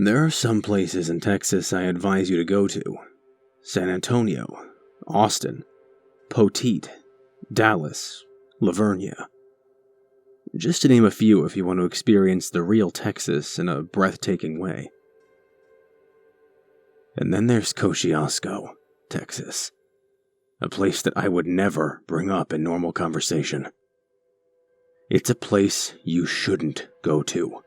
There are some places in Texas I advise you to go to. San Antonio, Austin, Poteet, Dallas, Lavernia. Just to name a few if you want to experience the real Texas in a breathtaking way. And then there's Kosciusko, Texas. A place that I would never bring up in normal conversation. It's a place you shouldn't go to.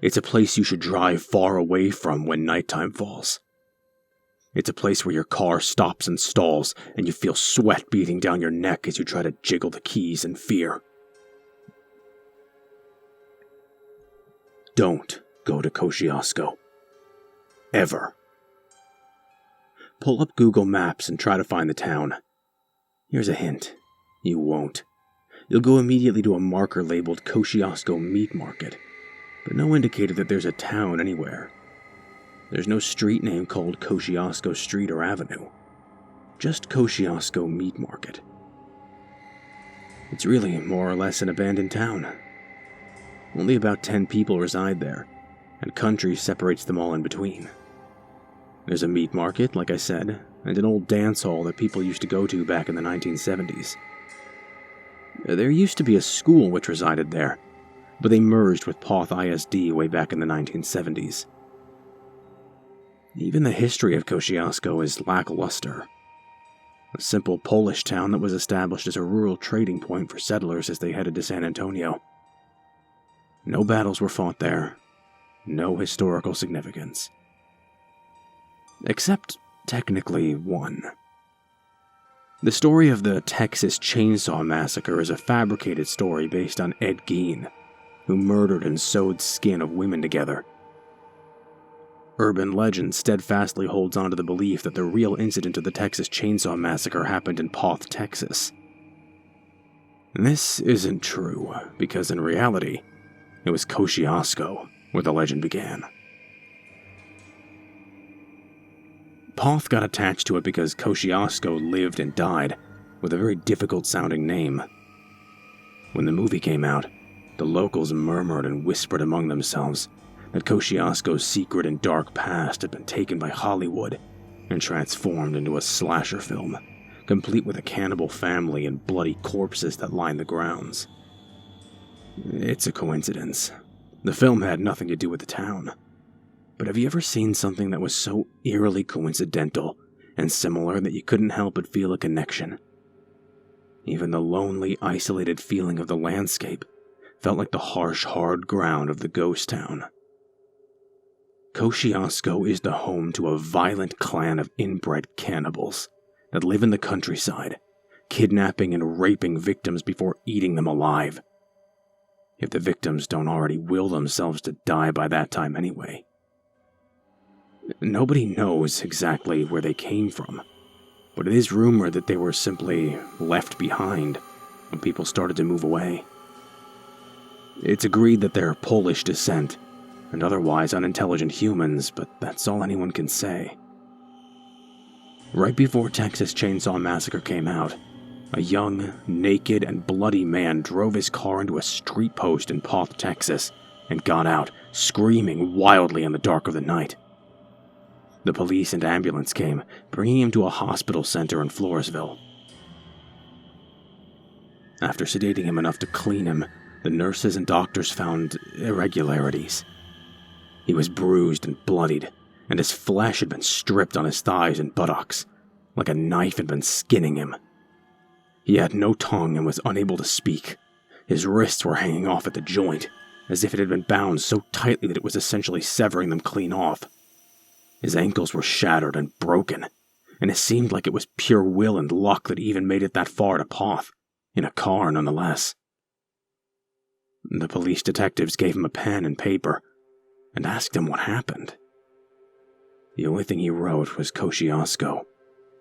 It's a place you should drive far away from when nighttime falls. It's a place where your car stops and stalls and you feel sweat beating down your neck as you try to jiggle the keys in fear. Don't go to Kosciusko. Ever. Pull up Google Maps and try to find the town. Here's a hint. You won't. You'll go immediately to a marker labeled Kosciusko Meat Market, but no indicator that there's a town anywhere. There's no street name called Kosciusko Street or Avenue. Just Kosciusko Meat Market. It's really more or less an abandoned town. Only about 10 people reside there, and country separates them all in between. There's a meat market, like I said, and an old dance hall that people used to go to back in the 1970s. There used to be a school which resided there, but they merged with Poth ISD way back in the 1970s. Even the history of Kosciusko is lackluster. A simple Polish town that was established as a rural trading point for settlers as they headed to San Antonio. No battles were fought there. No historical significance. Except, technically, one. The story of the Texas Chainsaw Massacre is a fabricated story based on Ed Gein, who murdered and sewed skin of women together. Urban legend steadfastly holds on to the belief that the real incident of the Texas Chainsaw Massacre happened in Poth, Texas. This isn't true, because in reality, it was Kosciusko where the legend began. Poth got attached to it because Kosciusko lived and died with a very difficult-sounding name. When the movie came out, the locals murmured and whispered among themselves that Kosciusko's secret and dark past had been taken by Hollywood and transformed into a slasher film, complete with a cannibal family and bloody corpses that lined the grounds. It's a coincidence. The film had nothing to do with the town. But have you ever seen something that was so eerily coincidental and similar that you couldn't help but feel a connection? Even the lonely, isolated feeling of the landscape felt like the harsh, hard ground of the ghost town. Kosciusko is the home to a violent clan of inbred cannibals that live in the countryside, kidnapping and raping victims before eating them alive. If the victims don't already will themselves to die by that time anyway. Nobody knows exactly where they came from, but it is rumored that they were simply left behind when people started to move away. It's agreed that they're Polish descent and otherwise unintelligent humans, but that's all anyone can say. Right before Texas Chainsaw Massacre came out, a young, naked, and bloody man drove his car into a street post in Poth, Texas, and got out, screaming wildly in the dark of the night. The police and ambulance came, bringing him to a hospital center in Floresville. After sedating him enough to clean him, the nurses and doctors found irregularities. He was bruised and bloodied, and his flesh had been stripped on his thighs and buttocks, like a knife had been skinning him. He had no tongue and was unable to speak. His wrists were hanging off at the joint, as if it had been bound so tightly that it was essentially severing them clean off. His ankles were shattered and broken, and it seemed like it was pure will and luck that he even made it that far to Poth, in a car nonetheless. The police detectives gave him a pen and paper, and asked him what happened. The only thing he wrote was Kosciusko,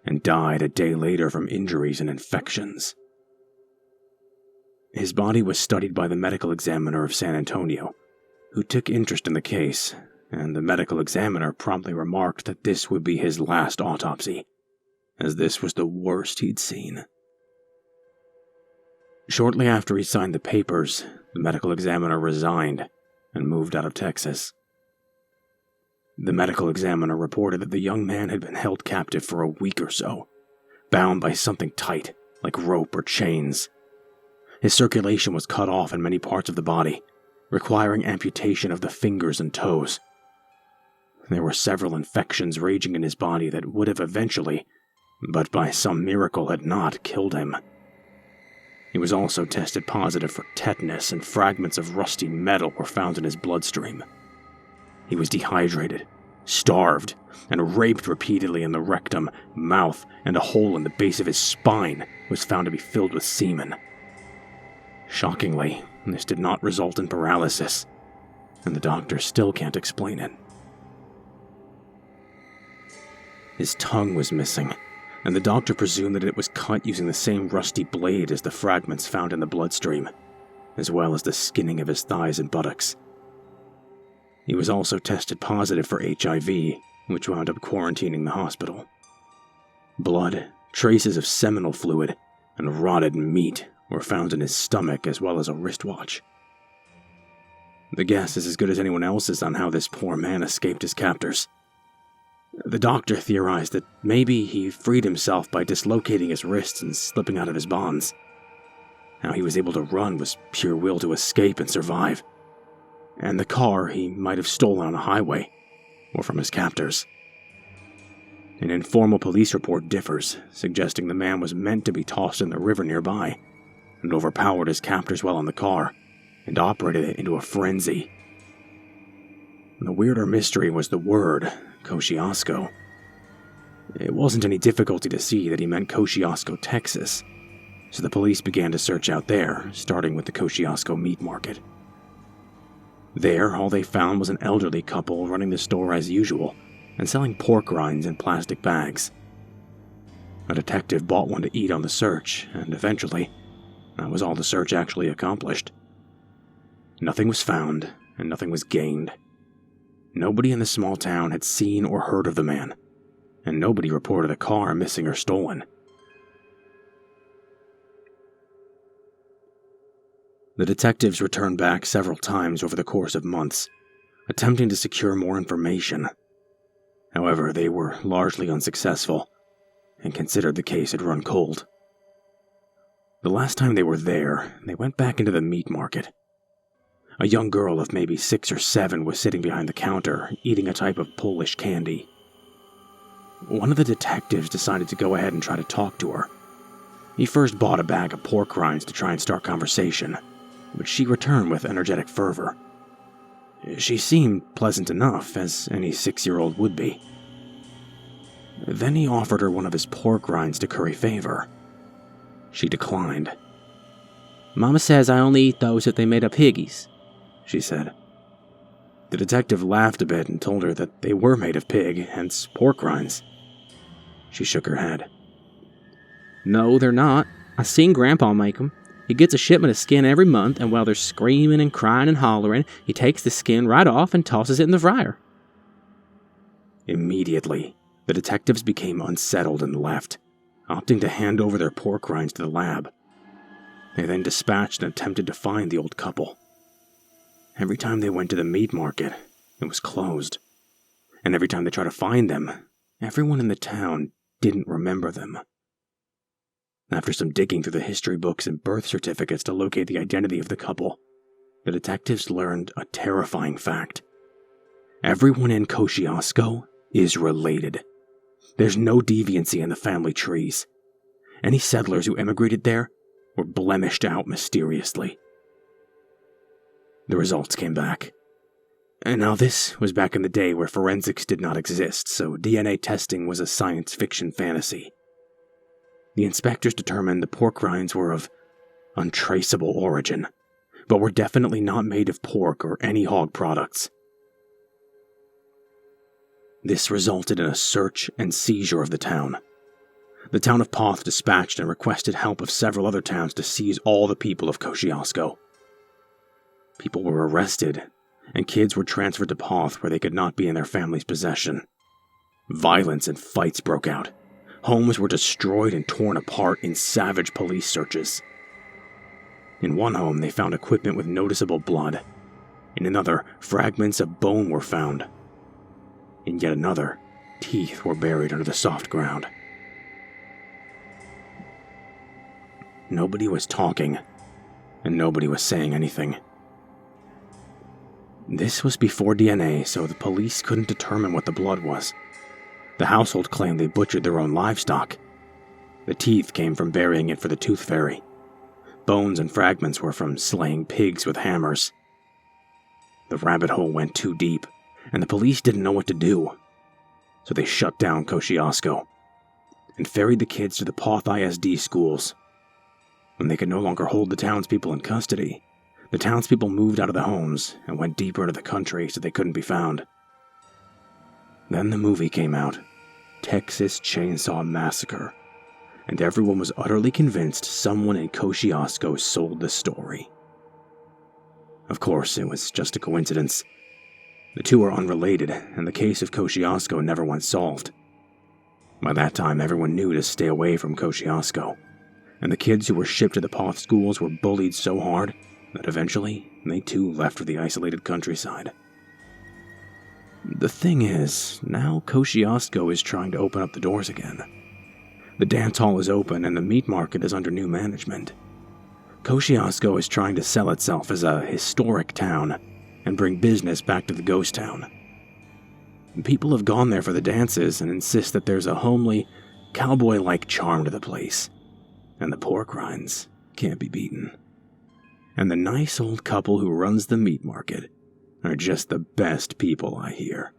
and died a day later from injuries and infections. His body was studied by the medical examiner of San Antonio, who took interest in the case, and the medical examiner promptly remarked that this would be his last autopsy, as this was the worst he'd seen. Shortly after he signed the papers, the medical examiner resigned and moved out of Texas. The medical examiner reported that the young man had been held captive for a week or so, bound by something tight, like rope or chains. His circulation was cut off in many parts of the body, requiring amputation of the fingers and toes. There were several infections raging in his body that would have eventually, but by some miracle had not, killed him. He was also tested positive for tetanus, and fragments of rusty metal were found in his bloodstream. He was dehydrated, starved, and raped repeatedly in the rectum, mouth, and a hole in the base of his spine was found to be filled with semen. Shockingly, this did not result in paralysis, and the doctor still can't explain it. His tongue was missing, and the doctor presumed that it was cut using the same rusty blade as the fragments found in the bloodstream, as well as the skinning of his thighs and buttocks. He was also tested positive for HIV, which wound up quarantining the hospital. Blood, traces of seminal fluid, and rotted meat were found in his stomach, as well as a wristwatch. The guess is as good as anyone else's on how this poor man escaped his captors. The doctor theorized that maybe he freed himself by dislocating his wrists and slipping out of his bonds. How he was able to run was pure will to escape and survive. And the car he might have stolen on a highway, or from his captors. An informal police report differs, suggesting the man was meant to be tossed in the river nearby, and overpowered his captors while in the car, and operated it into a frenzy. The weirder mystery was the word, Kosciusko. It wasn't any difficulty to see that he meant Kosciusko, Texas, so the police began to search out there, starting with the Kosciusko meat market. There, all they found was an elderly couple running the store as usual and selling pork rinds in plastic bags. A detective bought one to eat on the search, and eventually, that was all the search actually accomplished. Nothing was found, and nothing was gained. Nobody in the small town had seen or heard of the man, and nobody reported a car missing or stolen. The detectives returned back several times over the course of months, attempting to secure more information. However, they were largely unsuccessful, and considered the case had run cold. The last time they were there, they went back into the meat market. A young girl of maybe 6 or 7 was sitting behind the counter, eating a type of Polish candy. One of the detectives decided to go ahead and try to talk to her. He first bought a bag of pork rinds to try and start conversation, but she returned with energetic fervor. She seemed pleasant enough, as any 6-year-old would be. Then he offered her one of his pork rinds to curry favor. She declined. "Mama says I only eat those if they made of piggies," she said. The detective laughed a bit and told her that they were made of pig, hence pork rinds. She shook her head. "No, they're not. I seen Grandpa make 'em. He gets a shipment of skin every month, and while they're screaming and crying and hollering, he takes the skin right off and tosses it in the fryer." Immediately, the detectives became unsettled and left, opting to hand over their pork rinds to the lab. They then dispatched and attempted to find the old couple. Every time they went to the meat market, it was closed. And every time they tried to find them, everyone in the town didn't remember them. After some digging through the history books and birth certificates to locate the identity of the couple, the detectives learned a terrifying fact. Everyone in Kosciusko is related. There's no deviancy in the family trees. Any settlers who emigrated there were blemished out mysteriously. The results came back. And now this was back in the day where forensics did not exist, so DNA testing was a science fiction fantasy. The inspectors determined the pork rinds were of untraceable origin, but were definitely not made of pork or any hog products. This resulted in a search and seizure of the town. The town of Poth dispatched and requested help of several other towns to seize all the people of Kosciusko. People were arrested, and kids were transferred to Poth where they could not be in their family's possession. Violence and fights broke out. Homes were destroyed and torn apart in savage police searches. In one home, they found equipment with noticeable blood. In another, fragments of bone were found. In yet another, teeth were buried under the soft ground. Nobody was talking, and nobody was saying anything. This was before DNA, so the police couldn't determine what the blood was. The household claimed they butchered their own livestock. The teeth came from burying it for the tooth fairy. Bones and fragments were from slaying pigs with hammers. The rabbit hole went too deep, and the police didn't know what to do. So they shut down Kosciusko and ferried the kids to the Poth ISD schools. When they could no longer hold the townspeople in custody, the townspeople moved out of the homes and went deeper into the country so they couldn't be found. Then the movie came out, Texas Chainsaw Massacre, and everyone was utterly convinced someone in Kosciusko sold the story. Of course, it was just a coincidence. The two are unrelated, and the case of Kosciusko never went solved. By that time, everyone knew to stay away from Kosciusko, and the kids who were shipped to the Poth schools were bullied so hard that eventually they too left for the isolated countryside. The thing is, now Kosciusko is trying to open up the doors again. The dance hall is open and the meat market is under new management. Kosciusko is trying to sell itself as a historic town and bring business back to the ghost town. People have gone there for the dances and insist that there's a homely, cowboy-like charm to the place, and the pork rinds can't be beaten. And the nice old couple who runs the meat market are just the best people, I hear.